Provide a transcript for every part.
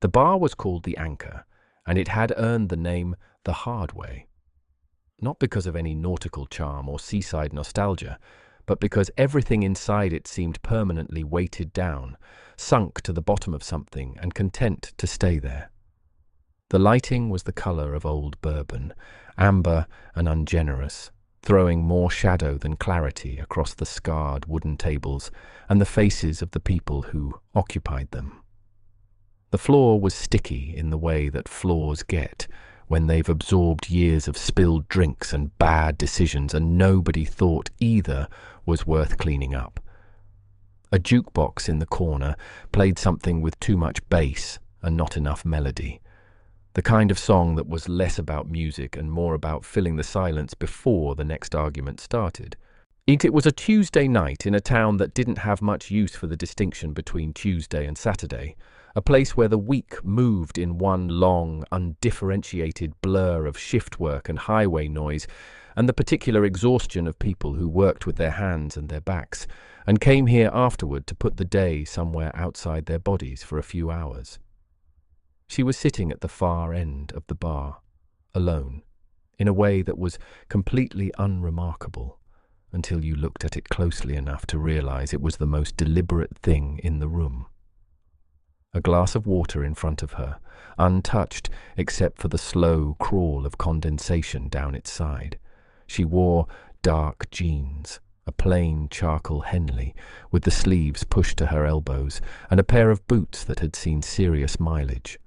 The bar was called the Anchor, and it had earned the name the Hard Way. Not because of any nautical charm or seaside nostalgia, but because everything inside it seemed permanently weighted down, sunk to the bottom of something and content to stay there. The lighting was the color of old bourbon, amber and ungenerous, throwing more shadow than clarity across the scarred wooden tables and the faces of the people who occupied them. The floor was sticky in the way that floors get when they've absorbed years of spilled drinks and bad decisions and nobody thought either was worth cleaning up. A jukebox in the corner played something with too much bass and not enough melody. The kind of song that was less about music and more about filling the silence before the next argument started. It was a Tuesday night in a town that didn't have much use for the distinction between Tuesday and Saturday, a place where the week moved in one long, undifferentiated blur of shift work and highway noise, and the particular exhaustion of people who worked with their hands and their backs, and came here afterward to put the day somewhere outside their bodies for a few hours. She was sitting at the far end of the bar, alone, in a way that was completely unremarkable, until you looked at it closely enough to realize it was the most deliberate thing in the room. A glass of water in front of her, untouched except for the slow crawl of condensation down its side. She wore dark jeans, a plain charcoal Henley with the sleeves pushed to her elbows, and a pair of boots that had seen serious mileage.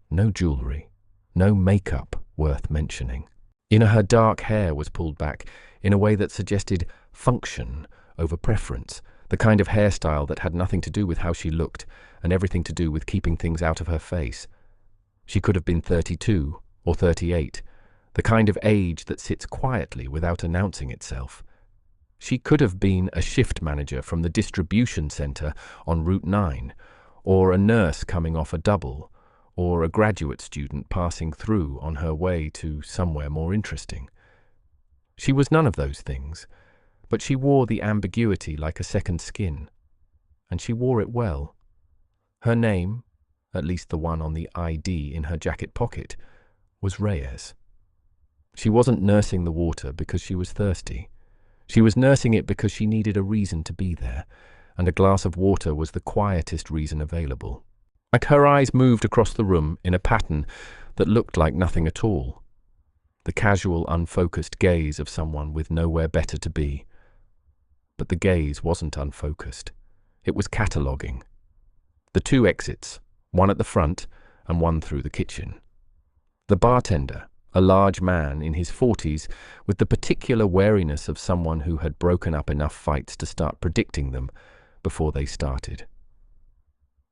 No jewelry, no makeup worth mentioning. Her dark hair was pulled back in a way that suggested function over preference, the kind of hairstyle that had nothing to do with how she looked and everything to do with keeping things out of her face. She could have been 32 or 38, the kind of age that sits quietly without announcing itself. She could have been a shift manager from the distribution center on Route 9, or a nurse coming off a double, or a graduate student passing through on her way to somewhere more interesting. She was none of those things, but she wore the ambiguity like a second skin, and she wore it well. Her name, at least the one on the ID in her jacket pocket, was Reyes. She wasn't nursing the water because she was thirsty. She was nursing it because she needed a reason to be there, and a glass of water was the quietest reason available. Her eyes moved across the room in a pattern that looked like nothing at all. The casual, unfocused gaze of someone with nowhere better to be. But the gaze wasn't unfocused. It was cataloguing. The two exits, one at the front and one through the kitchen. The bartender, a large man in his 40s, with the particular wariness of someone who had broken up enough fights to start predicting them before they started.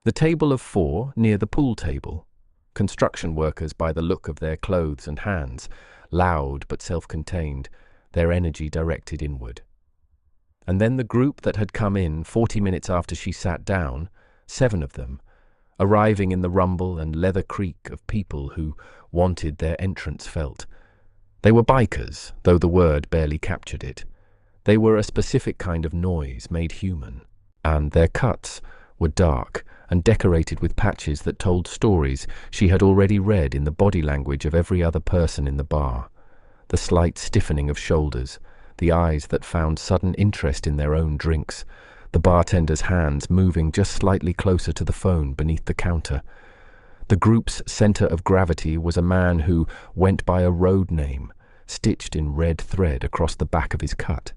The table of 4 near the pool table, construction workers by the look of their clothes and hands, loud but self-contained, their energy directed inward. And then the group that had come in 40 minutes after she sat down, 7 of them, arriving in the rumble and leather creak of people who wanted their entrance felt. They were bikers, though the word barely captured it. They were a specific kind of noise made human, and their cuts were dark and decorated with patches that told stories she had already read in the body language of every other person in the bar. The slight stiffening of shoulders, the eyes that found sudden interest in their own drinks, the bartender's hands moving just slightly closer to the phone beneath the counter. The group's center of gravity was a man who went by a road name, stitched in red thread across the back of his cut.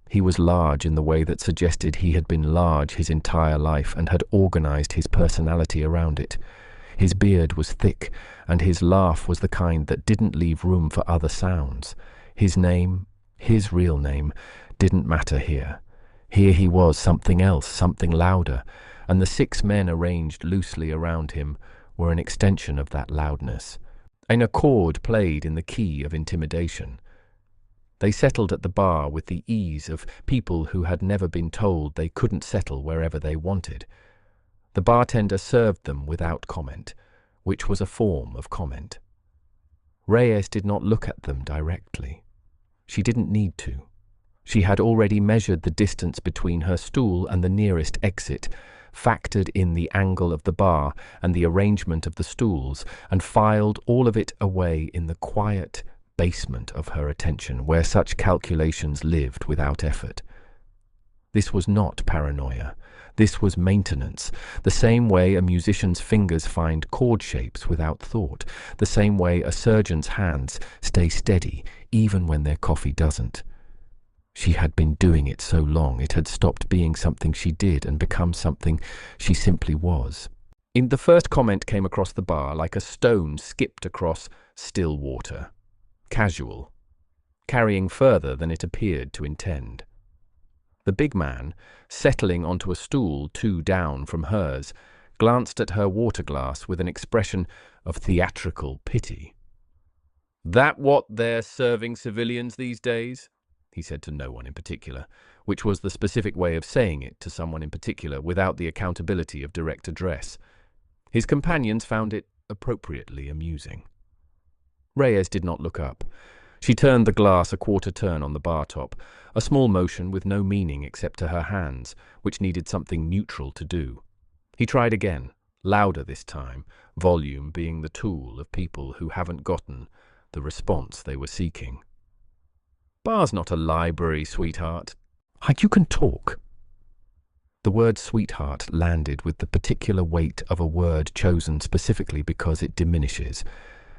He was large in the way that suggested he had been large his entire life and had organized his personality around it. His beard was thick, and his laugh was the kind that didn't leave room for other sounds. His name, his real name, didn't matter here. Here he was, something else, something louder, and the 6 men arranged loosely around him were an extension of that loudness. An accord played in the key of intimidation. They settled at the bar with the ease of people who had never been told they couldn't settle wherever they wanted. The bartender served them without comment, which was a form of comment. Reyes did not look at them directly. She didn't need to. She had already measured the distance between her stool and the nearest exit, factored in the angle of the bar and the arrangement of the stools, and filed all of it away in the quiet basement of her attention, where such calculations lived without effort. This was not paranoia. This was maintenance, the same way a musician's fingers find chord shapes without thought, the same way a surgeon's hands stay steady even when their coffee doesn't. She had been doing it so long it had stopped being something she did and become something she simply was. The first comment came across the bar like a stone skipped across still water. Casual, carrying further than it appeared to intend. The big man, settling onto a stool 2 down from hers, glanced at her water glass with an expression of theatrical pity. "That what they're serving civilians these days?" he said to no one in particular, which was the specific way of saying it to someone in particular without the accountability of direct address. His companions found it appropriately amusing. Reyes did not look up. She turned the glass a quarter turn on the bar top, a small motion with no meaning except to her hands, which needed something neutral to do. He tried again, louder this time, volume being the tool of people who haven't gotten the response they were seeking. "Bar's not a library, sweetheart. You can talk." The word sweetheart landed with the particular weight of a word chosen specifically because it diminishes,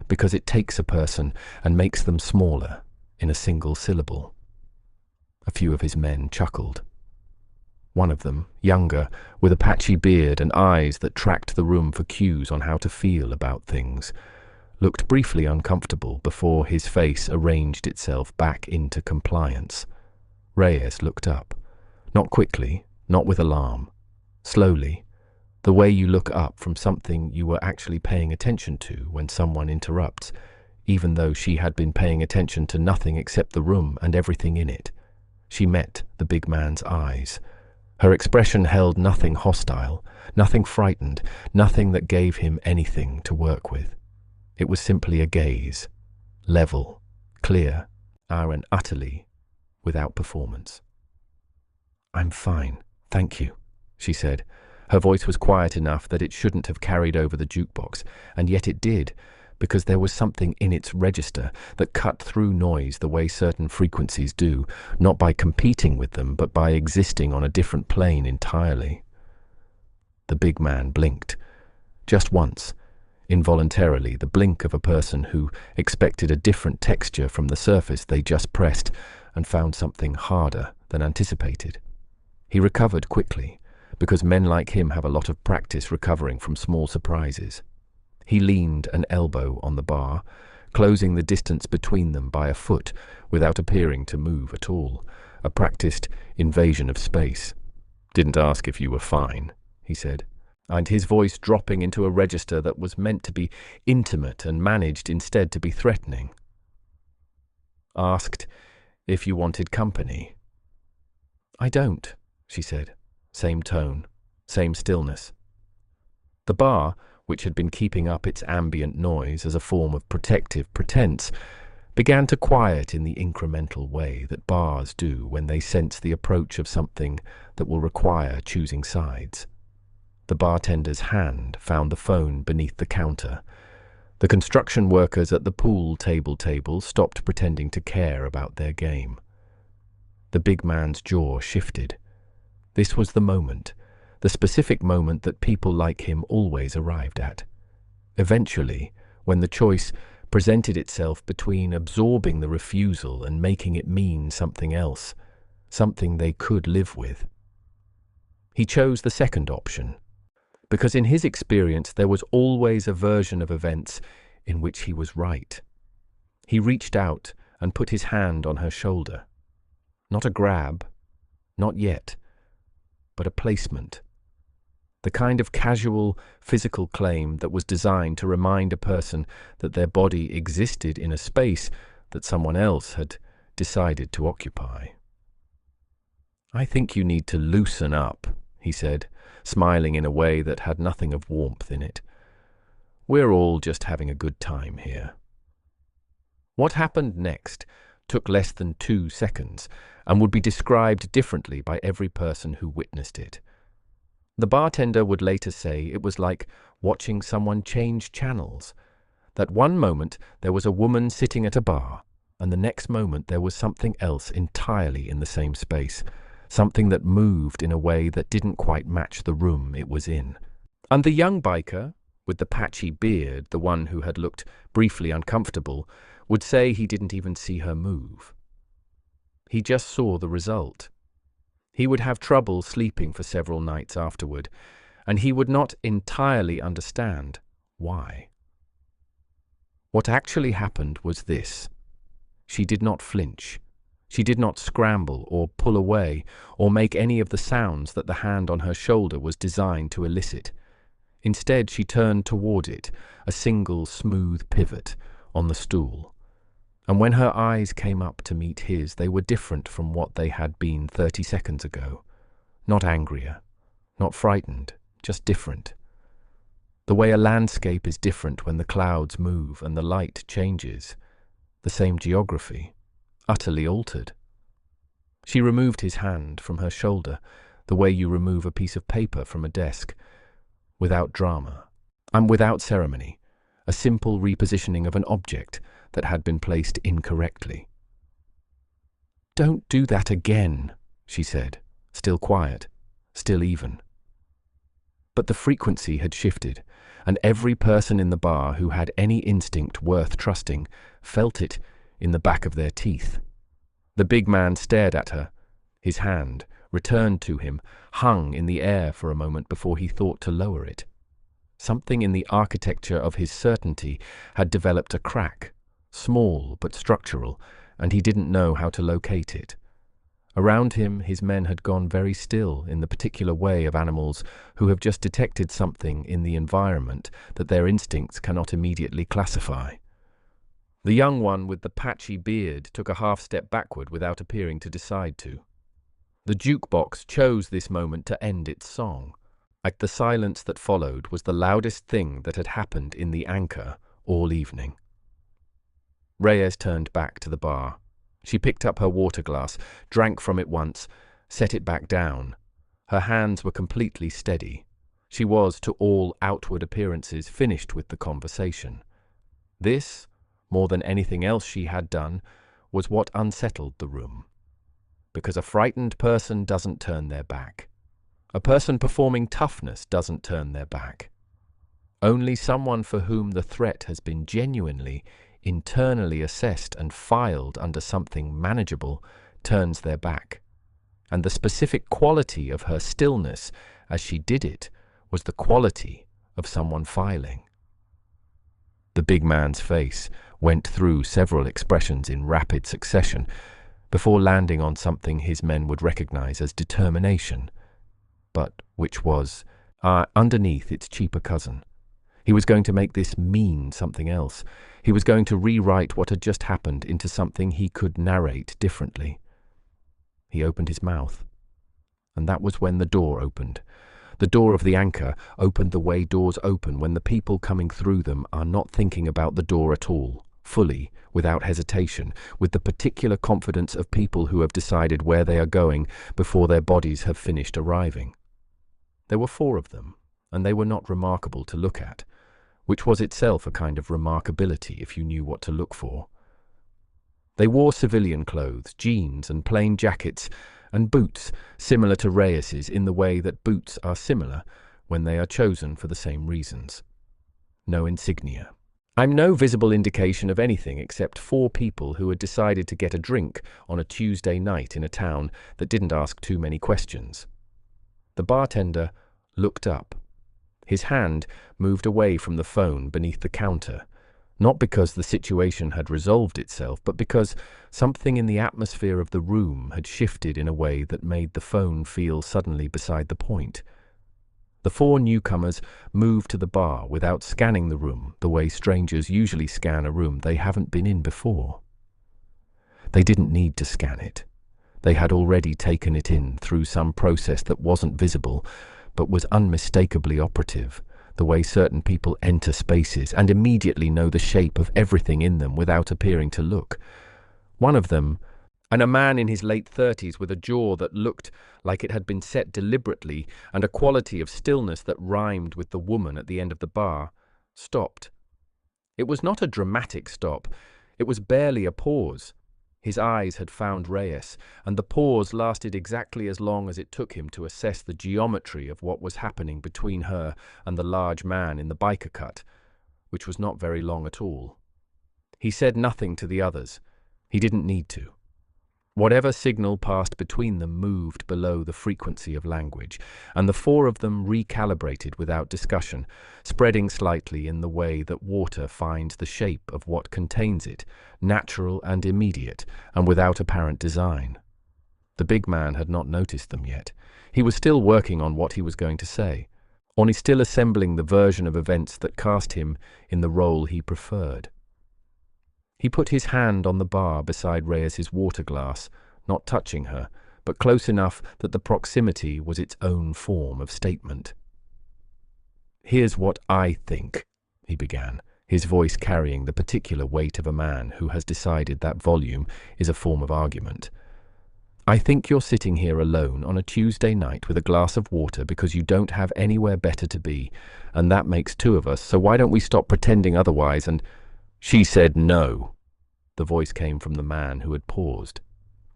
because it takes a person and makes them smaller in a single syllable. A few of his men chuckled. One of them, younger, with a patchy beard and eyes that tracked the room for cues on how to feel about things, looked briefly uncomfortable before his face arranged itself back into compliance. Reyes looked up, not quickly, not with alarm, slowly, the way you look up from something you were actually paying attention to when someone interrupts, even though she had been paying attention to nothing except the room and everything in it. She met the big man's eyes. Her expression held nothing hostile, nothing frightened, nothing that gave him anything to work with. It was simply a gaze, level, clear, and utterly without performance. "I'm fine, thank you," she said. Her voice was quiet enough that it shouldn't have carried over the jukebox, and yet it did, because there was something in its register that cut through noise the way certain frequencies do, not by competing with them, but by existing on a different plane entirely. The big man blinked, just once, involuntarily, the blink of a person who expected a different texture from the surface they just pressed and found something harder than anticipated. He recovered quickly, because men like him have a lot of practice recovering from small surprises. He leaned an elbow on the bar, closing the distance between them by a foot without appearing to move at all, a practiced invasion of space. "Didn't ask if you were fine," he said, and his voice dropping into a register that was meant to be intimate and managed instead to be threatening. "Asked if you wanted company." "I don't," she said. Same tone, same stillness. The bar, which had been keeping up its ambient noise as a form of protective pretense, began to quiet in the incremental way that bars do when they sense the approach of something that will require choosing sides. The bartender's hand found the phone beneath the counter. The construction workers at the pool table stopped pretending to care about their game. The big man's jaw shifted. This was the moment, the specific moment that people like him always arrived at. Eventually, when the choice presented itself between absorbing the refusal and making it mean something else, something they could live with. He chose the second option, because in his experience there was always a version of events in which he was right. He reached out and put his hand on her shoulder. Not a grab, not yet, but a placement. The kind of casual, physical claim that was designed to remind a person that their body existed in a space that someone else had decided to occupy. "I think you need to loosen up," he said, smiling in a way that had nothing of warmth in it. "We're all just having a good time here." What happened next took less than 2 seconds and would be described differently by every person who witnessed it. The bartender would later say it was like watching someone change channels. That one moment there was a woman sitting at a bar, and the next moment there was something else entirely in the same space, something that moved in a way that didn't quite match the room it was in. And the young biker, with the patchy beard, the one who had looked briefly uncomfortable, would say he didn't even see her move. He just saw the result. He would have trouble sleeping for several nights afterward, and he would not entirely understand why. What actually happened was this. She did not flinch. She did not scramble or pull away or make any of the sounds that the hand on her shoulder was designed to elicit. Instead, she turned toward it, a single smooth pivot on the stool. And when her eyes came up to meet his, they were different from what they had been 30 seconds ago. Not angrier, not frightened, just different. The way a landscape is different when the clouds move and the light changes. The same geography, utterly altered. She removed his hand from her shoulder, the way you remove a piece of paper from a desk, without drama, and without ceremony, a simple repositioning of an object that had been placed incorrectly. "Don't do that again," she said, still quiet, still even. But the frequency had shifted, and every person in the bar who had any instinct worth trusting felt it in the back of their teeth. The big man stared at her. His hand, returned to him, hung in the air for a moment before he thought to lower it. Something in the architecture of his certainty had developed a crack, small but structural, and he didn't know how to locate it. Around him, his men had gone very still in the particular way of animals who have just detected something in the environment that their instincts cannot immediately classify. The young one with the patchy beard took a half step backward without appearing to decide to. The jukebox chose this moment to end its song. Like the silence that followed was the loudest thing that had happened in the Anchor all evening. Reyes turned back to the bar. She picked up her water glass, drank from it once, set it back down. Her hands were completely steady. She was, to all outward appearances, finished with the conversation. This, more than anything else she had done, was what unsettled the room. Because a frightened person doesn't turn their back. A person performing toughness doesn't turn their back. Only someone for whom the threat has been genuinely, internally assessed and filed under something manageable turns their back. And the specific quality of her stillness as she did it was the quality of someone filing. The big man's face went through several expressions in rapid succession before landing on something his men would recognize as determination, but which was, underneath, its cheaper cousin. He was going to make this mean something else. He was going to rewrite what had just happened into something he could narrate differently. He opened his mouth, and that was when the door opened. The door of the Anchor opened the way doors open when the people coming through them are not thinking about the door at all, fully, without hesitation, with the particular confidence of people who have decided where they are going before their bodies have finished arriving. There were 4 of them, and they were not remarkable to look at, which was itself a kind of remarkability if you knew what to look for. They wore civilian clothes, jeans and plain jackets, and boots similar to Reyes's in the way that boots are similar when they are chosen for the same reasons. No insignia. I'm no visible indication of anything except 4 people who had decided to get a drink on a Tuesday night in a town that didn't ask too many questions. The bartender looked up. His hand moved away from the phone beneath the counter, not because the situation had resolved itself, but because something in the atmosphere of the room had shifted in a way that made the phone feel suddenly beside the point. The 4 newcomers moved to the bar without scanning the room the way strangers usually scan a room they haven't been in before. They didn't need to scan it. They had already taken it in through some process that wasn't visible, but was unmistakably operative, the way certain people enter spaces and immediately know the shape of everything in them without appearing to look. One of them, and a man in his late 30s with a jaw that looked like it had been set deliberately and a quality of stillness that rhymed with the woman at the end of the bar, stopped. It was not a dramatic stop. It was barely a pause. His eyes had found Reyes, and the pause lasted exactly as long as it took him to assess the geometry of what was happening between her and the large man in the biker cut, which was not very long at all. He said nothing to the others. He didn't need to. Whatever signal passed between them moved below the frequency of language, and the four of them recalibrated without discussion, spreading slightly in the way that water finds the shape of what contains it, natural and immediate, and without apparent design. The big man had not noticed them yet. He was still working on what he was going to say, only still assembling the version of events that cast him in the role he preferred. He put his hand on the bar beside Reyes's water glass, not touching her, but close enough that the proximity was its own form of statement. "Here's what I think," he began, his voice carrying the particular weight of a man who has decided that volume is a form of argument. "I think you're sitting here alone on a Tuesday night with a glass of water because you don't have anywhere better to be, and that makes two of us, so why don't we stop pretending otherwise and—" "She said no." The voice came from the man who had paused.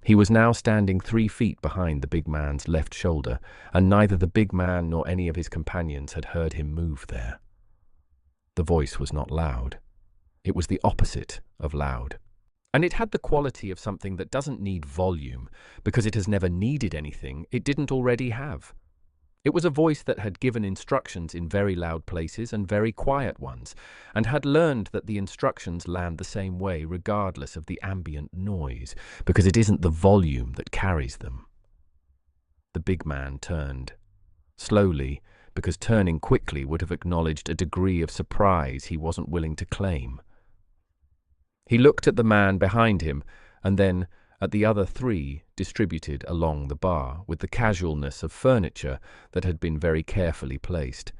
He was now standing 3 feet behind the big man's left shoulder, and neither the big man nor any of his companions had heard him move there. The voice was not loud. It was the opposite of loud. And it had the quality of something that doesn't need volume, because it has never needed anything it didn't already have. It was a voice that had given instructions in very loud places and very quiet ones, and had learned that the instructions land the same way regardless of the ambient noise, because it isn't the volume that carries them. The big man turned. Slowly, because turning quickly would have acknowledged a degree of surprise he wasn't willing to claim. He looked at the man behind him, and then at the other 3 distributed along the bar with the casualness of furniture that had been very carefully placed.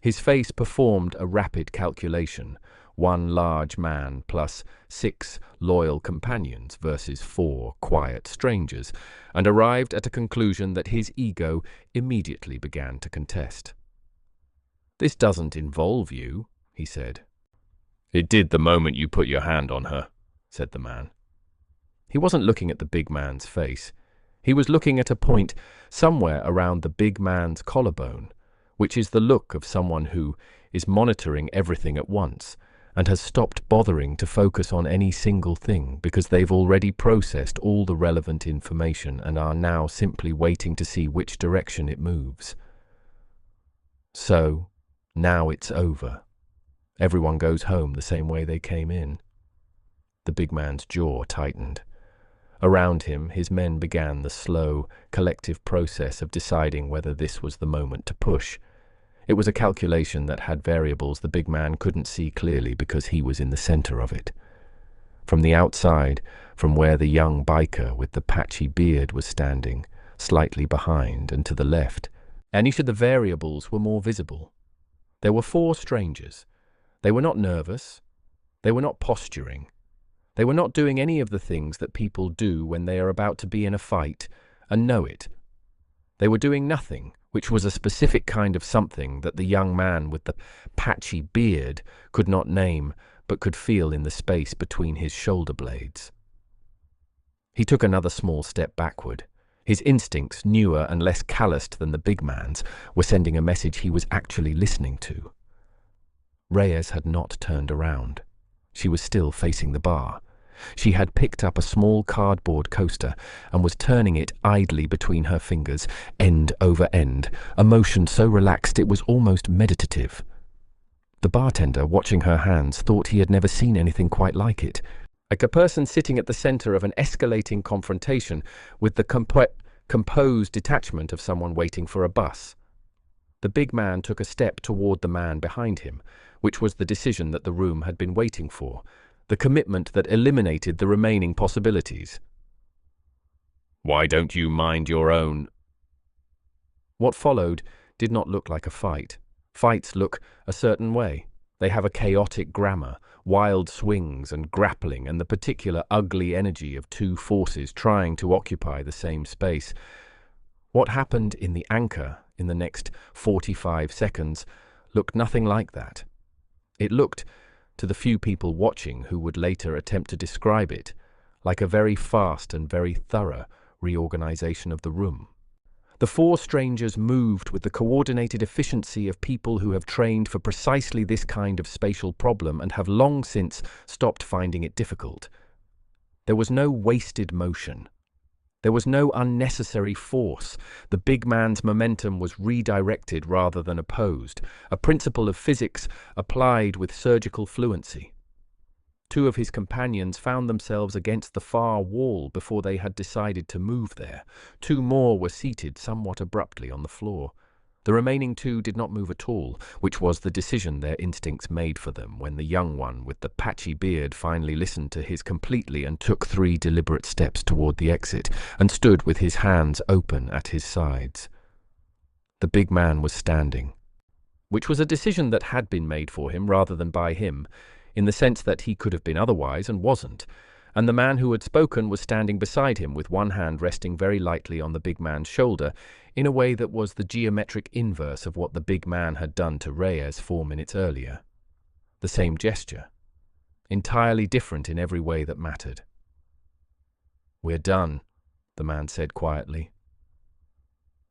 His face performed a rapid calculation, 1 large man plus 6 loyal companions versus 4 quiet strangers, and arrived at a conclusion that his ego immediately began to contest. "This doesn't involve you," he said. "It did the moment you put your hand on her," said the man. He wasn't looking at the big man's face. He was looking at a point somewhere around the big man's collarbone, which is the look of someone who is monitoring everything at once and has stopped bothering to focus on any single thing because they've already processed all the relevant information and are now simply waiting to see which direction it moves. So, now it's over. Everyone goes home the same way they came in. The big man's jaw tightened. Around him, his men began the slow, collective process of deciding whether this was the moment to push. It was a calculation that had variables the big man couldn't see clearly because he was in the center of it. From the outside, from where the young biker with the patchy beard was standing, slightly behind and to the left, and each of the variables were more visible. There were 4 strangers. They were not nervous. They were not posturing. They were not doing any of the things that people do when they are about to be in a fight and know it. They were doing nothing, which was a specific kind of something that the young man with the patchy beard could not name but could feel in the space between his shoulder blades. He took another small step backward. His instincts, newer and less calloused than the big man's, were sending a message he was actually listening to. Reyes had not turned around. She was still facing the bar. She had picked up a small cardboard coaster and was turning it idly between her fingers, end over end, a motion so relaxed it was almost meditative. The bartender, watching her hands, thought he had never seen anything quite like it, like a person sitting at the center of an escalating confrontation with the composed detachment of someone waiting for a bus. The big man took a step toward the man behind him, which was the decision that the room had been waiting for, the commitment that eliminated the remaining possibilities. "Why don't you mind your own—" What followed did not look like a fight. Fights look a certain way. They have a chaotic grammar, wild swings and grappling, and the particular ugly energy of two forces trying to occupy the same space. What happened in the anchor in the next 45 seconds looked nothing like that. It looked, to the few people watching who would later attempt to describe it, like a very fast and very thorough reorganization of the room. The four strangers moved with the coordinated efficiency of people who have trained for precisely this kind of spatial problem and have long since stopped finding it difficult. There was no wasted motion. There was no unnecessary force. The big man's momentum was redirected rather than opposed, a principle of physics applied with surgical fluency. Two of his companions found themselves against the far wall before they had decided to move there. Two more were seated somewhat abruptly on the floor. The remaining two did not move at all, which was the decision their instincts made for them when the young one with the patchy beard finally listened to his completely and took 3 deliberate steps toward the exit and stood with his hands open at his sides. The big man was standing, which was a decision that had been made for him rather than by him, in the sense that he could have been otherwise and wasn't, and the man who had spoken was standing beside him with one hand resting very lightly on the big man's shoulder in a way that was the geometric inverse of what the big man had done to Reyes 4 minutes earlier. The same gesture, entirely different in every way that mattered. "We're done," the man said quietly.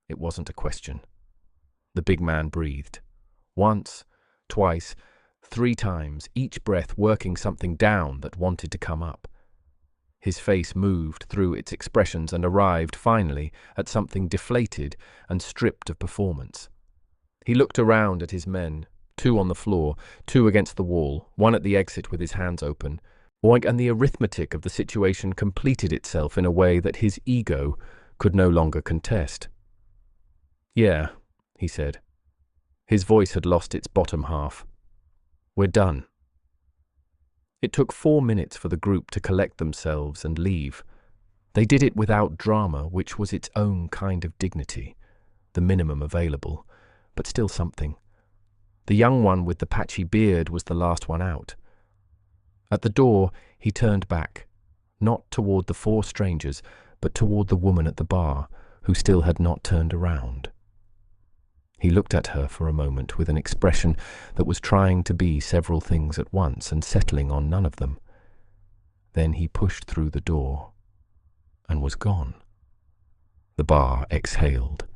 It wasn't a question. The big man breathed. Once, twice, 3 times, each breath working something down that wanted to come up. His face moved through its expressions and arrived, finally, at something deflated and stripped of performance. He looked around at his men, 2 on the floor, 2 against the wall, 1 at the exit with his hands open, and the arithmetic of the situation completed itself in a way that his ego could no longer contest. "Yeah," he said. His voice had lost its bottom half. "We're done." It took 4 minutes for the group to collect themselves and leave. They did it without drama, which was its own kind of dignity, the minimum available, but still something. The young one with the patchy beard was the last one out. At the door, he turned back, not toward the 4 strangers, but toward the woman at the bar, who still had not turned around. He looked at her for a moment with an expression that was trying to be several things at once and settling on none of them. Then he pushed through the door and was gone. The bar exhaled.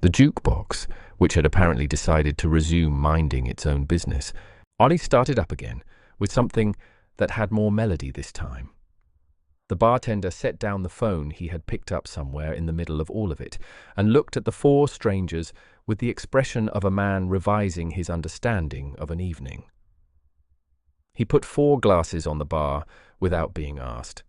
The jukebox, which had apparently decided to resume minding its own business, only started up again with something that had more melody this time. The bartender set down the phone he had picked up somewhere in the middle of all of it and looked at the 4 strangers with the expression of a man revising his understanding of an evening. He put 4 glasses on the bar without being asked.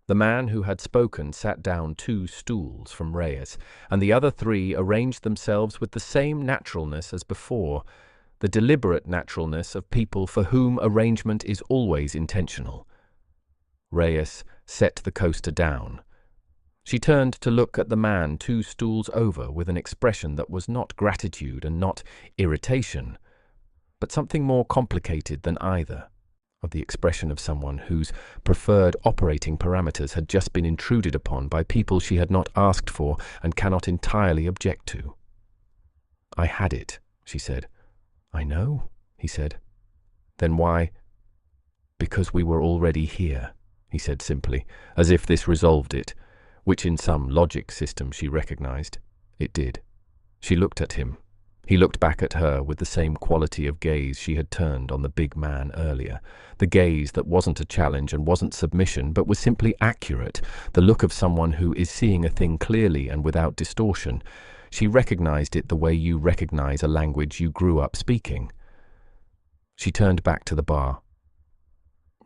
The man who had spoken sat down 2 stools from Reyes, and the other 3 arranged themselves with the same naturalness as before, the deliberate naturalness of people for whom arrangement is always intentional. Reyes set the coaster down. She turned to look at the man 2 stools over with an expression that was not gratitude and not irritation, but something more complicated than either, of the expression of someone whose preferred operating parameters had just been intruded upon by people she had not asked for and cannot entirely object to. "I had it," she said. "I know," he said. "Then why?" "Because we were already here," he said simply, as if this resolved it, which in some logic system she recognized. It did. She looked at him. He looked back at her with the same quality of gaze she had turned on the big man earlier, the gaze that wasn't a challenge and wasn't submission, but was simply accurate, the look of someone who is seeing a thing clearly and without distortion. She recognized it the way you recognize a language you grew up speaking. She turned back to the bar.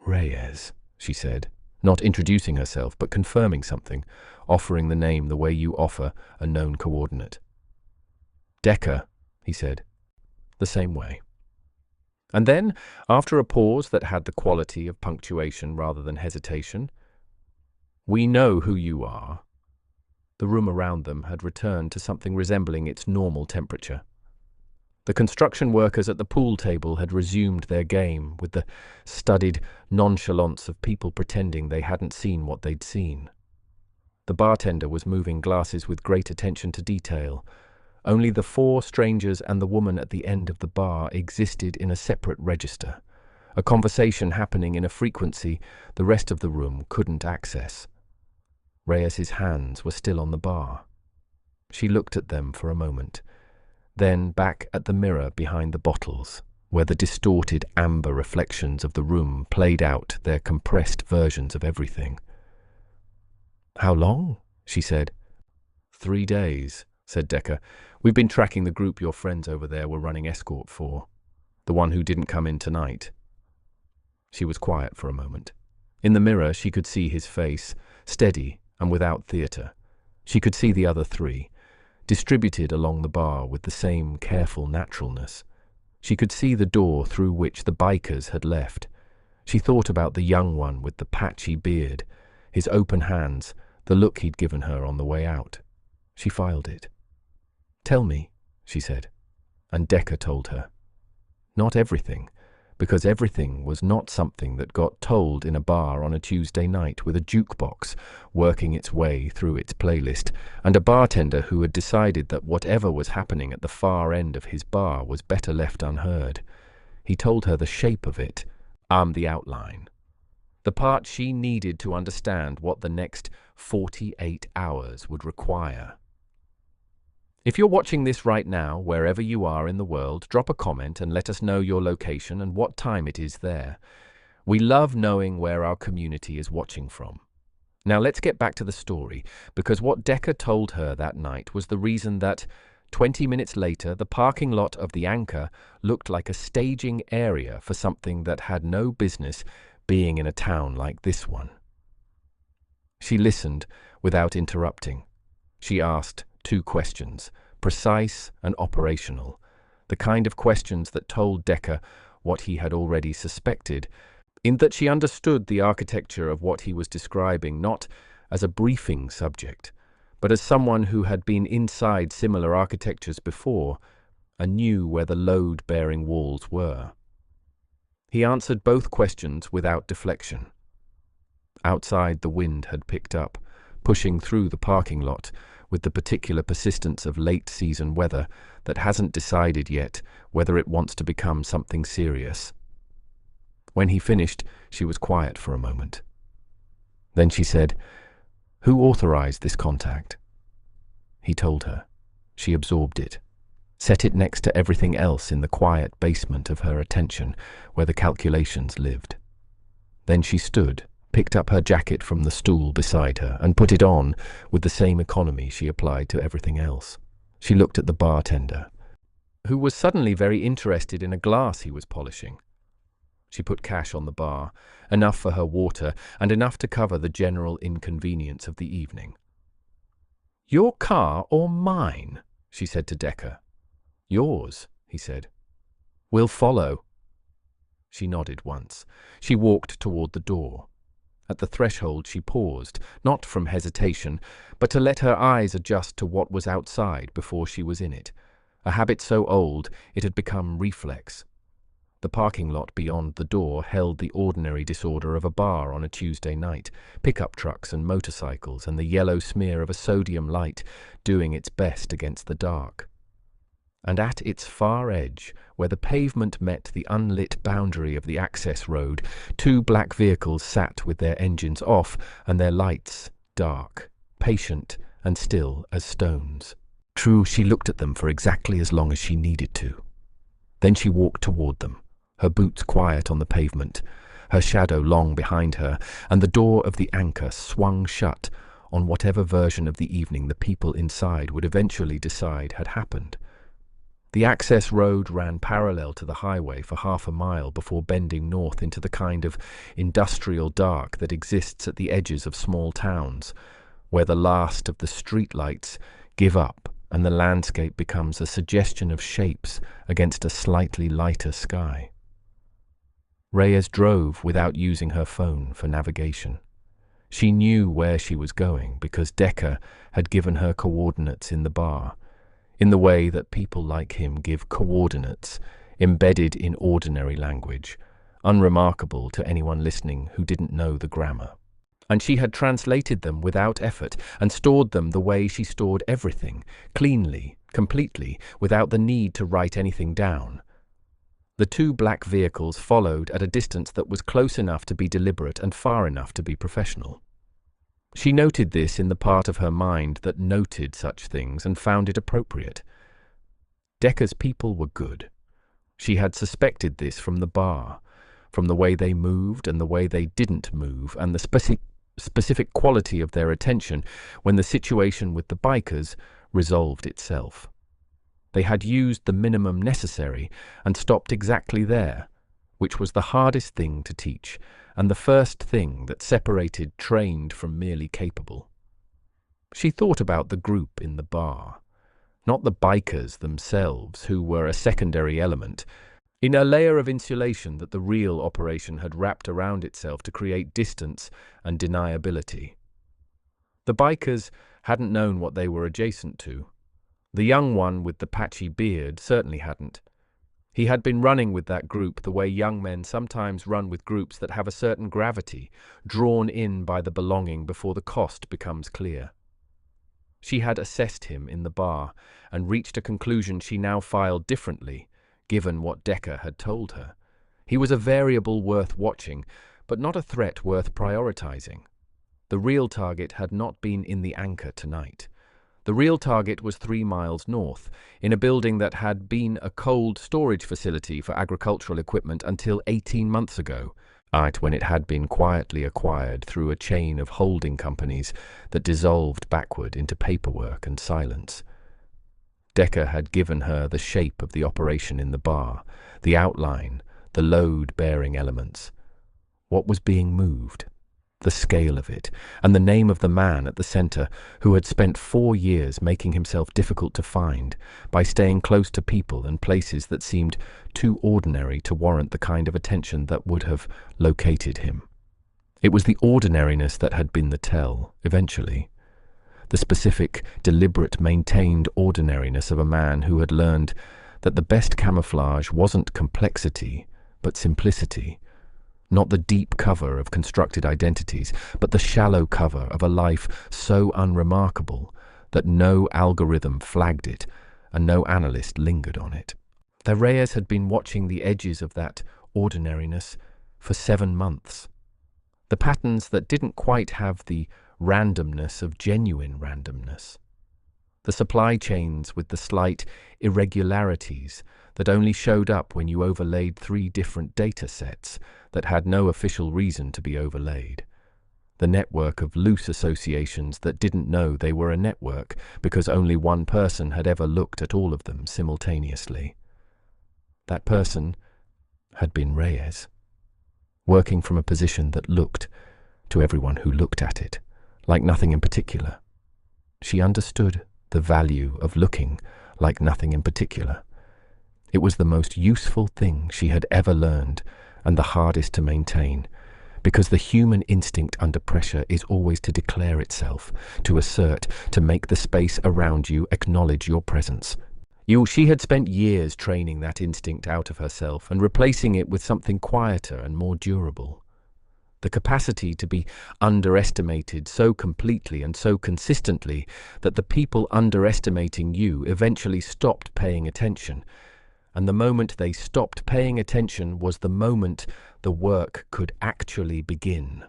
"Reyes," she said, not introducing herself, but confirming something, offering the name the way you offer a known coordinate. "Decker," he said, the same way. And then, after a pause that had the quality of punctuation rather than hesitation, "We know who you are." The room around them had returned to something resembling its normal temperature. The construction workers at the pool table had resumed their game with the studied nonchalance of people pretending they hadn't seen what they'd seen. The bartender was moving glasses with great attention to detail. Only the four strangers and the woman at the end of the bar existed in a separate register, a conversation happening in a frequency the rest of the room couldn't access. Reyes's hands were still on the bar. She looked at them for a moment, then back at the mirror behind the bottles, where the distorted amber reflections of the room played out their compressed versions of everything. "How long?" she said. 3 days, said Decker. "We've been tracking the group your friends over there were running escort for. The one who didn't come in tonight." She was quiet for a moment. In the mirror, she could see his face, steady and without theatre. She could see the other three, distributed along the bar with the same careful naturalness. She could see the door through which the bikers had left. She thought about the young one with the patchy beard, his open hands, the look he'd given her on the way out. She filed it. "Tell me," she said, and Decker told her. Not everything, because everything was not something that got told in a bar on a Tuesday night with a jukebox working its way through its playlist, and a bartender who had decided that whatever was happening at the far end of his bar was better left unheard. He told her the shape of it, the outline, the part she needed to understand what the next 48 hours would require. If you're watching this right now, wherever you are in the world, drop a comment and let us know your location and what time it is there. We love knowing where our community is watching from. Now let's get back to the story, because what Decker told her that night was the reason that 20 minutes later, the parking lot of the Anchor looked like a staging area for something that had no business being in a town like this one. She listened without interrupting. She asked 2 questions, precise and operational, the kind of questions that told Decker what he had already suspected, in that she understood the architecture of what he was describing not as a briefing subject, but as someone who had been inside similar architectures before and knew where the load-bearing walls were. He answered both questions without deflection. Outside, the wind had picked up, pushing through the parking lot with the particular persistence of late-season weather that hasn't decided yet whether it wants to become something serious. When he finished, she was quiet for a moment. Then she said, "Who authorized this contact?" He told her. She absorbed it, set it next to everything else in the quiet basement of her attention where the calculations lived. Then she stood, picked up her jacket from the stool beside her and put it on with the same economy she applied to everything else. She looked at the bartender, who was suddenly very interested in a glass he was polishing. She put cash on the bar, enough for her water and enough to cover the general inconvenience of the evening. "Your car or mine?" she said to Decker. "Yours," he said. "We'll follow." She nodded once. She walked toward the door. At the threshold she paused, not from hesitation, but to let her eyes adjust to what was outside before she was in it, a habit so old it had become reflex. The parking lot beyond the door held the ordinary disorder of a bar on a Tuesday night, pickup trucks and motorcycles and the yellow smear of a sodium light doing its best against the dark. And at its far edge, where the pavement met the unlit boundary of the access road, 2 black vehicles sat with their engines off and their lights dark, patient and still as stones. True, she looked at them for exactly as long as she needed to. Then she walked toward them, her boots quiet on the pavement, her shadow long behind her, and the door of the Anchor swung shut on whatever version of the evening the people inside would eventually decide had happened. The access road ran parallel to the highway for half a mile before bending north into the kind of industrial dark that exists at the edges of small towns, where the last of the streetlights give up and the landscape becomes a suggestion of shapes against a slightly lighter sky. Reyes drove without using her phone for navigation. She knew where she was going because Decker had given her coordinates in the bar. in the way that people like him give coordinates embedded in ordinary language, unremarkable to anyone listening who didn't know the grammar. And she had translated them without effort and stored them the way she stored everything, cleanly, completely, without the need to write anything down. The two black vehicles followed at a distance that was close enough to be deliberate and far enough to be professional. She noted this in the part of her mind that noted such things and found it appropriate. Decca's people were good. She had suspected this from the bar, from the way they moved and the way they didn't move, and the specific quality of their attention when the situation with the bikers resolved itself. They had used the minimum necessary and stopped exactly there, which was the hardest thing to teach, and the first thing that separated trained from merely capable. She thought about the group in the bar, not the bikers themselves, who were a secondary element, in a layer of insulation that the real operation had wrapped around itself to create distance and deniability. The bikers hadn't known what they were adjacent to. The young one with the patchy beard certainly hadn't. He had been running with that group the way young men sometimes run with groups that have a certain gravity, drawn in by the belonging before the cost becomes clear. She had assessed him in the bar and reached a conclusion she now filed differently, given what Decca had told her. He was a variable worth watching, but not a threat worth prioritizing. The real target had not been in the anchor tonight. The real target was 3 miles north, in a building that had been a cold storage facility for agricultural equipment until 18 months ago, when it had been quietly acquired through a chain of holding companies that dissolved backward into paperwork and silence. Decca had given her the shape of the operation in the bar, the outline, the load-bearing elements. What was being moved? The scale of it, and the name of the man at the center who had spent 4 years making himself difficult to find by staying close to people and places that seemed too ordinary to warrant the kind of attention that would have located him. It was the ordinariness that had been the tell, eventually. The specific, deliberate, maintained ordinariness of a man who had learned that the best camouflage wasn't complexity, but simplicity. Not the deep cover of constructed identities, but the shallow cover of a life so unremarkable that no algorithm flagged it and no analyst lingered on it. The Reyes had been watching the edges of that ordinariness for 7 months. The patterns that didn't quite have the randomness of genuine randomness. The supply chains with the slight irregularities that only showed up when you overlaid 3 different data sets that had no official reason to be overlaid. The network of loose associations that didn't know they were a network because only one person had ever looked at all of them simultaneously. That person had been Reyes, working from a position that looked, to everyone who looked at it, like nothing in particular. She understood the value of looking like nothing in particular. It was the most useful thing she had ever learned, and the hardest to maintain, because the human instinct under pressure is always to declare itself, to assert, to make the space around you acknowledge your presence. She had spent years training that instinct out of herself and replacing it with something quieter and more durable. The capacity to be underestimated so completely and so consistently that the people underestimating you eventually stopped paying attention. And the moment they stopped paying attention was the moment the work could actually begin.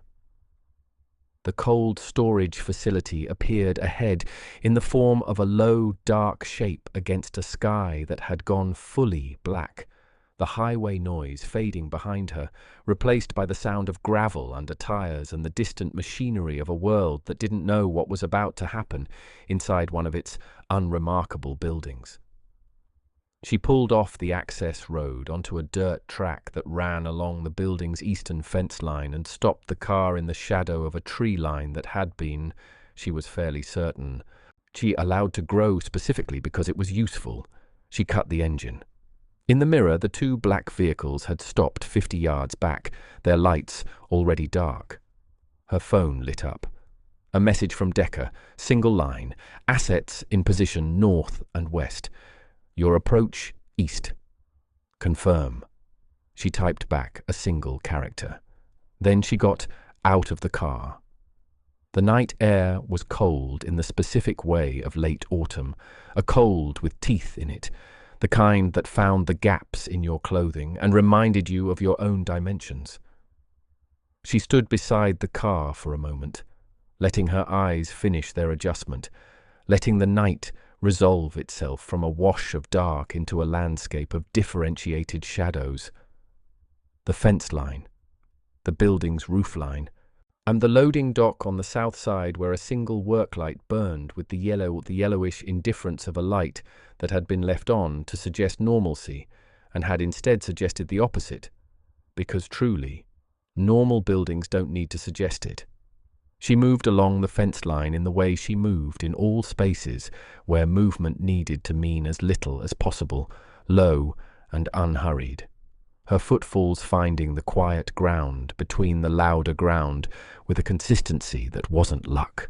The cold storage facility appeared ahead in the form of a low, dark shape against a sky that had gone fully black, the highway noise fading behind her, replaced by the sound of gravel under tires and the distant machinery of a world that didn't know what was about to happen inside one of its unremarkable buildings. She pulled off the access road onto a dirt track that ran along the building's eastern fence line and stopped the car in the shadow of a tree line that had been, she was fairly certain, she allowed to grow specifically because it was useful. She cut the engine. In the mirror, the 2 black vehicles had stopped 50 yards back, their lights already dark. Her phone lit up. A message from Decker, single line, assets in position north and west. Your approach east. Confirm. She typed back a single character. Then she got out of the car. The night air was cold in the specific way of late autumn, a cold with teeth in it, the kind that found the gaps in your clothing and reminded you of your own dimensions. She stood beside the car for a moment, letting her eyes finish their adjustment, letting the night resolve itself from a wash of dark into a landscape of differentiated shadows. The fence line, the building's roof line, and the loading dock on the south side where a single work light burned with the yellowish indifference of a light that had been left on to suggest normalcy and had instead suggested the opposite, because truly, normal buildings don't need to suggest it. She moved along the fence line in the way she moved in all spaces where movement needed to mean as little as possible, low and unhurried. Her footfalls finding the quiet ground between the louder ground with a consistency that wasn't luck.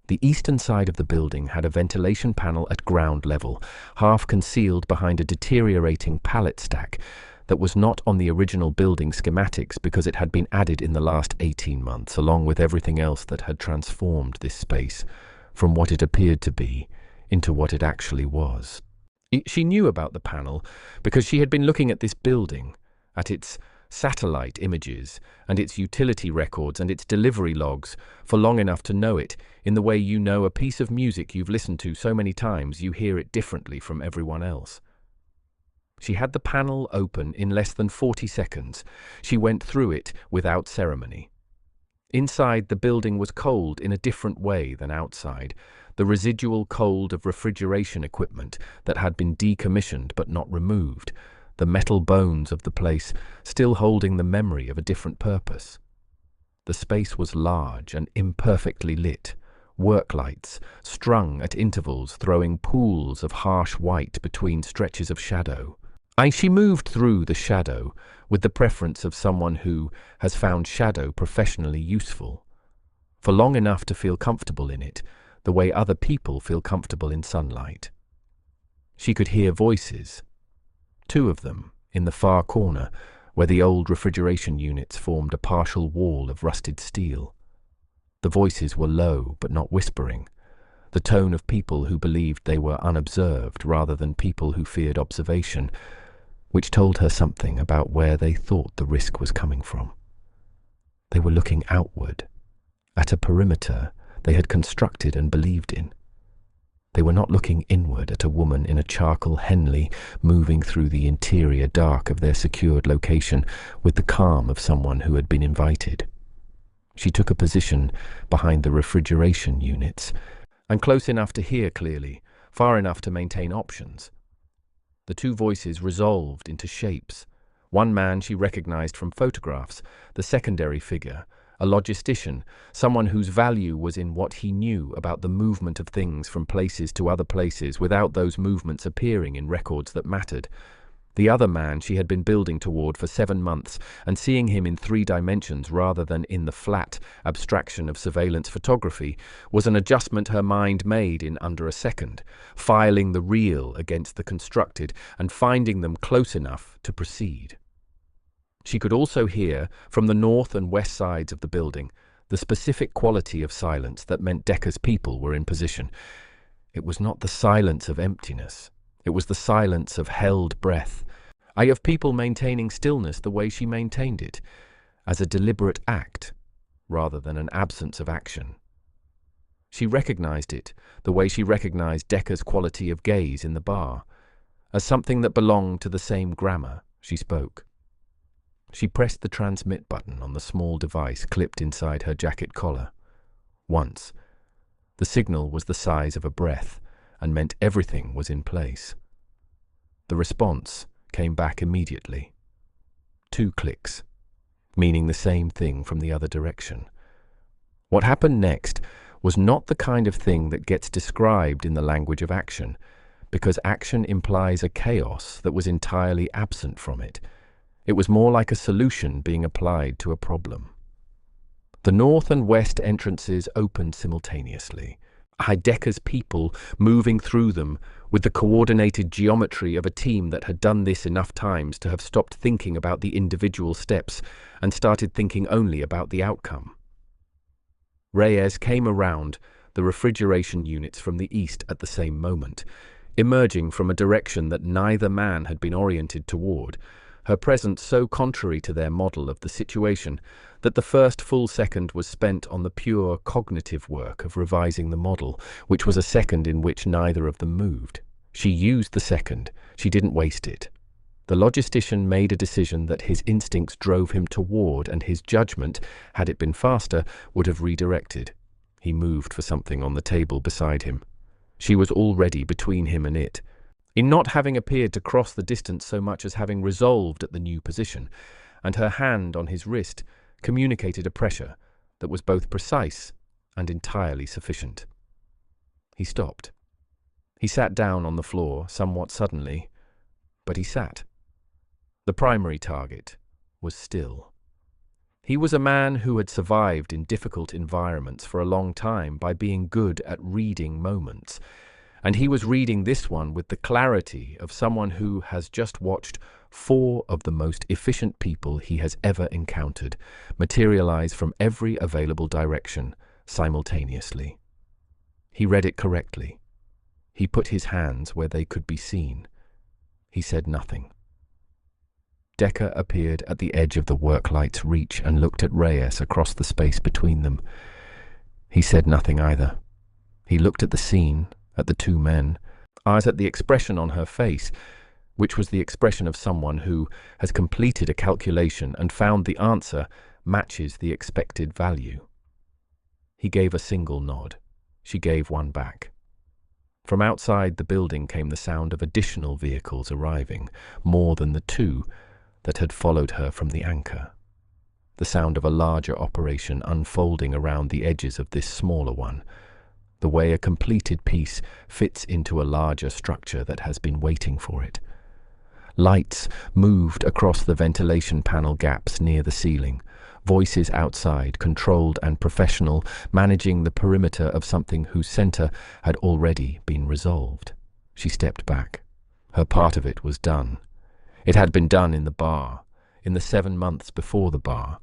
The eastern side of the building had a ventilation panel at ground level, half concealed behind a deteriorating pallet stack that was not on the original building schematics because it had been added in the last 18 months, along with everything else that had transformed this space from what it appeared to be into what it actually was. She knew about the panel because she had been looking at this building, at its satellite images and its utility records and its delivery logs for long enough to know it, in the way you know a piece of music you've listened to so many times you hear it differently from everyone else. She had the panel open in less than 40 seconds. She went through it without ceremony. Inside, the building was cold in a different way than outside, the residual cold of refrigeration equipment that had been decommissioned but not removed, the metal bones of the place still holding the memory of a different purpose. The space was large and imperfectly lit, work lights strung at intervals throwing pools of harsh white between stretches of shadow. She moved through the shadow with the preference of someone who has found shadow professionally useful, for long enough to feel comfortable in it, the way other people feel comfortable in sunlight. She could hear voices, 2 of them in the far corner where the old refrigeration units formed a partial wall of rusted steel. The voices were low but not whispering, the tone of people who believed they were unobserved rather than people who feared observation, which told her something about where they thought the risk was coming from. They were looking outward, at a perimeter they had constructed and believed in. They were not looking inward at a woman in a charcoal Henley moving through the interior dark of their secured location with the calm of someone who had been invited. She took a position behind the refrigeration units, and close enough to hear clearly, far enough to maintain options. The 2 voices resolved into shapes. One man she recognized from photographs, the secondary figure, a logistician, someone whose value was in what he knew about the movement of things from places to other places without those movements appearing in records that mattered. The other man she had been building toward for 7 months, and seeing him in 3 dimensions rather than in the flat abstraction of surveillance photography was an adjustment her mind made in under a second, filing the real against the constructed and finding them close enough to proceed. She could also hear, from the north and west sides of the building, the specific quality of silence that meant Decker's people were in position. It was not the silence of emptiness. It was the silence of held breath, of people maintaining stillness the way she maintained it, as a deliberate act, rather than an absence of action. She recognized it the way she recognized Decker's quality of gaze in the bar, as something that belonged to the same grammar she spoke. She pressed the transmit button on the small device clipped inside her jacket collar. Once. The signal was the size of a breath and meant everything was in place. The response came back immediately. 2 clicks, meaning the same thing from the other direction. What happened next was not the kind of thing that gets described in the language of action, because action implies a chaos that was entirely absent from it. It was more like a solution being applied to a problem. The north and west entrances opened simultaneously. Decker's people moving through them with the coordinated geometry of a team that had done this enough times to have stopped thinking about the individual steps and started thinking only about the outcome. Reyes came around the refrigeration units from the east at the same moment, emerging from a direction that neither man had been oriented toward, her presence so contrary to their model of the situation that the first full second was spent on the pure cognitive work of revising the model, which was a second in which neither of them moved. She used the second. She didn't waste it. The logistician made a decision that his instincts drove him toward, and his judgment, had it been faster, would have redirected. He moved for something on the table beside him. She was already between him and it, in not having appeared to cross the distance so much as having resolved at the new position, and her hand on his wrist communicated a pressure that was both precise and entirely sufficient. He stopped. He sat down on the floor somewhat suddenly, but he sat. The primary target was still. He was a man who had survived in difficult environments for a long time by being good at reading moments, and he was reading this one with the clarity of someone who has just watched 4 of the most efficient people he has ever encountered materialize from every available direction simultaneously. He read it correctly. He put his hands where they could be seen. He said nothing. Decker appeared at the edge of the work light's reach and looked at Reyes across the space between them. He said nothing either. He looked at the scene, at the 2 men, eyes at the expression on her face, which was the expression of someone who has completed a calculation and found the answer matches the expected value. He gave a single nod. She gave one back. From outside the building came the sound of additional vehicles arriving, more than the 2 that had followed her from the anchor. The sound of a larger operation unfolding around the edges of this smaller one, the way a completed piece fits into a larger structure that has been waiting for it. Lights moved across the ventilation panel gaps near the ceiling, voices outside, controlled and professional, managing the perimeter of something whose center had already been resolved. She stepped back. Her part of it was done. It had been done in the bar, in the 7 months before the bar,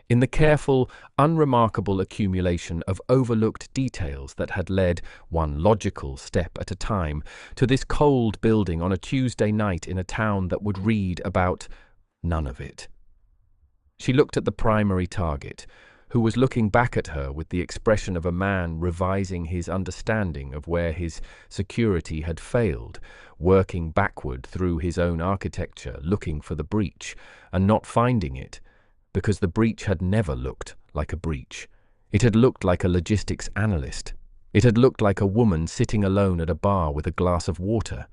in the careful, unremarkable accumulation of overlooked details that had led, one logical step at a time, to this cold building on a Tuesday night in a town that would read about none of it. She looked at the primary target, who was looking back at her with the expression of a man revising his understanding of where his security had failed, working backward through his own architecture, looking for the breach, and not finding it, because the breach had never looked like a breach. It had looked like a logistics analyst. It had looked like a woman sitting alone at a bar with a glass of water.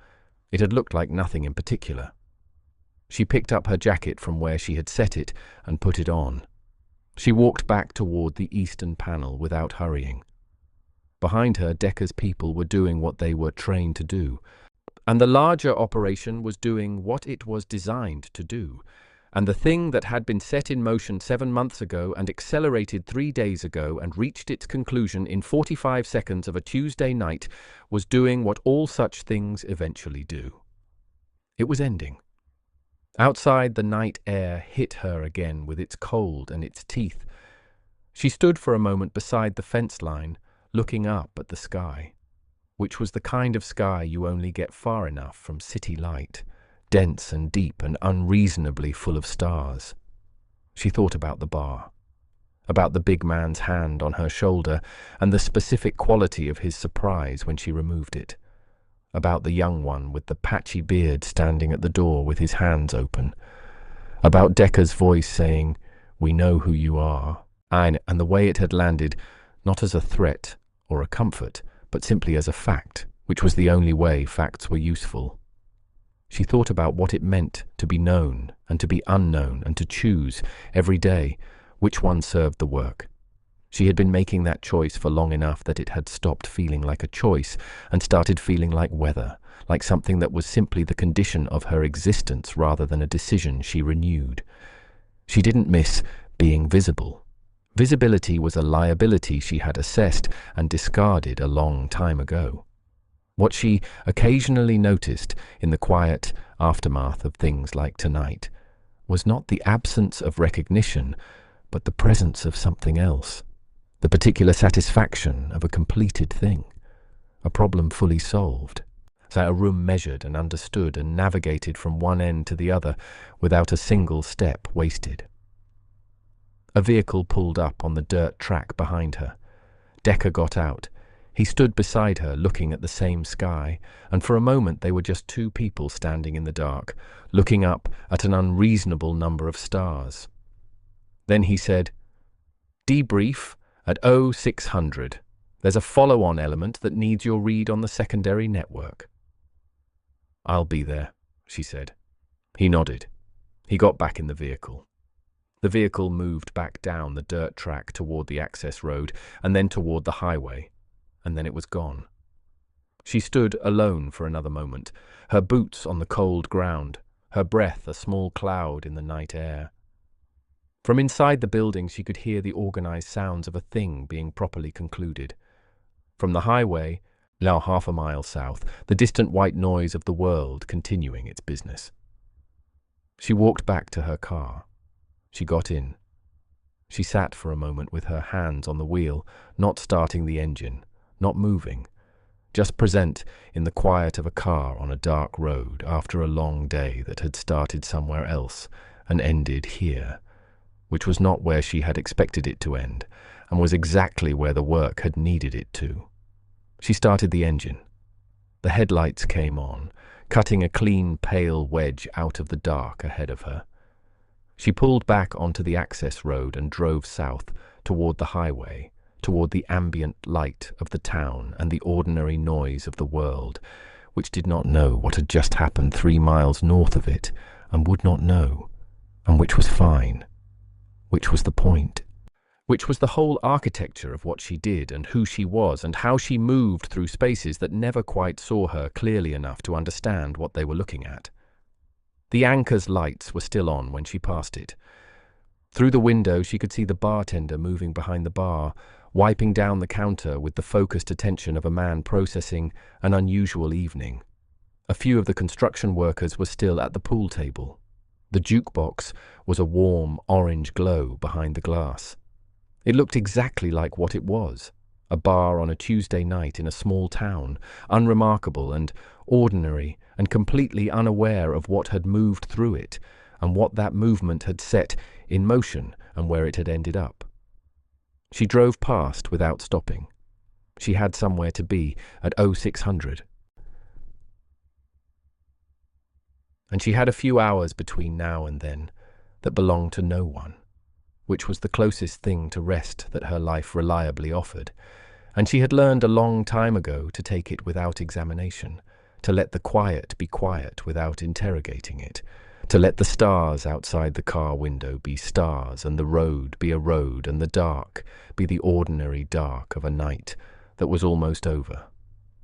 It had looked like nothing in particular. She picked up her jacket from where she had set it and put it on. She walked back toward the eastern panel without hurrying. Behind her, Decker's people were doing what they were trained to do, and the larger operation was doing what it was designed to do. And the thing that had been set in motion 7 months ago and accelerated 3 days ago and reached its conclusion in 45 seconds of a Tuesday night was doing what all such things eventually do. It was ending. Outside, the night air hit her again with its cold and its teeth. She stood for a moment beside the fence line, looking up at the sky, which was the kind of sky you only get far enough from city light, dense and deep and unreasonably full of stars. She thought about the bar, about the big man's hand on her shoulder and the specific quality of his surprise when she removed it, about the young one with the patchy beard standing at the door with his hands open, about Decker's voice saying, "We know who you are," and the way it had landed, not as a threat or a comfort, but simply as a fact, which was the only way facts were useful. She thought about what it meant to be known and to be unknown and to choose, every day, which one served the work. She had been making that choice for long enough that it had stopped feeling like a choice and started feeling like weather, like something that was simply the condition of her existence rather than a decision she renewed. She didn't miss being visible. Visibility was a liability she had assessed and discarded a long time ago. What she occasionally noticed in the quiet aftermath of things like tonight was not the absence of recognition, but the presence of something else, the particular satisfaction of a completed thing, a problem fully solved. So a room measured and understood and navigated from one end to the other without a single step wasted. A vehicle pulled up on the dirt track behind her. Decker got out. He stood beside her, looking at the same sky, and for a moment they were just two people standing in the dark, looking up at an unreasonable number of stars. Then he said, "Debrief at 0600. There's a follow-on element that needs your read on the secondary network." "I'll be there," she said. He nodded. He got back in the vehicle. The vehicle moved back down the dirt track toward the access road and then toward the highway, and then it was gone. She stood alone for another moment, her boots on the cold ground, her breath a small cloud in the night air. From inside the building she could hear the organized sounds of a thing being properly concluded. From the highway, now half a mile south, the distant white noise of the world continuing its business. She walked back to her car. She got in. She sat for a moment with her hands on the wheel, not starting the engine, not moving, just present in the quiet of a car on a dark road after a long day that had started somewhere else and ended here, which was not where she had expected it to end, and was exactly where the work had needed it to. She started the engine. The headlights came on, cutting a clean, pale wedge out of the dark ahead of her. She pulled back onto the access road and drove south, toward the highway, toward the ambient light of the town and the ordinary noise of the world, which did not know what had just happened 3 miles north of it, and would not know, and which was fine, which was the point, which was the whole architecture of what she did and who she was and how she moved through spaces that never quite saw her clearly enough to understand what they were looking at. The anchor's lights were still on when she passed it. Through the window she could see the bartender moving behind the bar, wiping down the counter with the focused attention of a man processing an unusual evening. A few of the construction workers were still at the pool table. The jukebox was a warm orange glow behind the glass. It looked exactly like what it was, a bar on a Tuesday night in a small town, unremarkable and ordinary and completely unaware of what had moved through it and what that movement had set in motion and where it had ended up. She drove past without stopping. She had somewhere to be at 0600. And she had a few hours between now and then that belonged to no one, which was the closest thing to rest that her life reliably offered, and she had learned a long time ago to take it without examination, to let the quiet be quiet without interrogating it, to let the stars outside the car window be stars and the road be a road and the dark be the ordinary dark of a night that was almost over.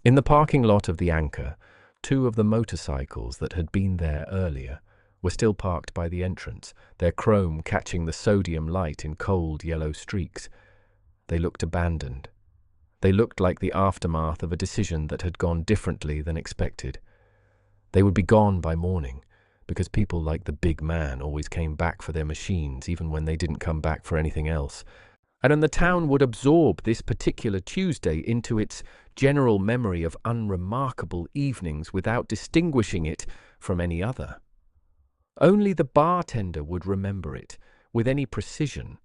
In the parking lot of the Anchor, 2 of the motorcycles that had been there earlier were still parked by the entrance, their chrome catching the sodium light in cold yellow streaks. They looked abandoned. They looked like the aftermath of a decision that had gone differently than expected. They would be gone by morning, because people like the big man always came back for their machines even when they didn't come back for anything else. And then the town would absorb this particular Tuesday into its general memory of unremarkable evenings without distinguishing it from any other. Only the bartender would remember it with any precision,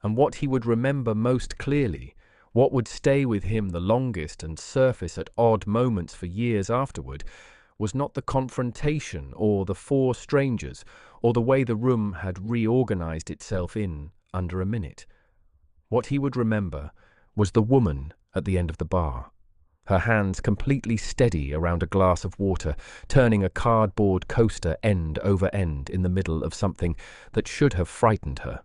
and what he would remember most clearly, what would stay with him the longest and surface at odd moments for years afterward, was not the confrontation or the 4 strangers or the way the room had reorganized itself in under a minute. What he would remember was the woman at the end of the bar, her hands completely steady around a glass of water, turning a cardboard coaster end over end in the middle of something that should have frightened her,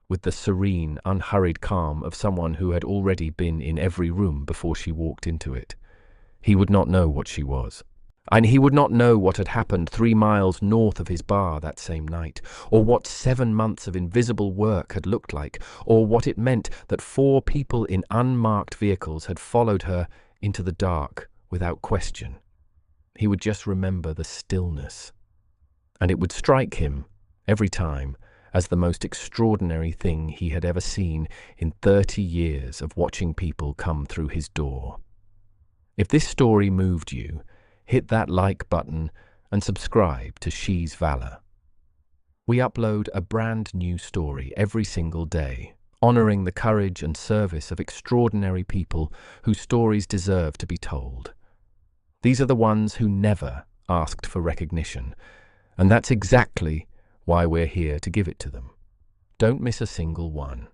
with the serene, unhurried calm of someone who had already been in every room before she walked into it. He would not know what she was. And he would not know what had happened 3 miles north of his bar that same night, or what 7 months of invisible work had looked like, or what it meant that 4 people in unmarked vehicles had followed her into the dark without question. He would just remember the stillness, and it would strike him every time as the most extraordinary thing he had ever seen in 30 years of watching people come through his door. If this story moved you, hit that like button and subscribe to She's Valor. We upload a brand new story every single day, honoring the courage and service of extraordinary people whose stories deserve to be told. These are the ones who never asked for recognition, and that's exactly why we're here to give it to them. Don't miss a single one.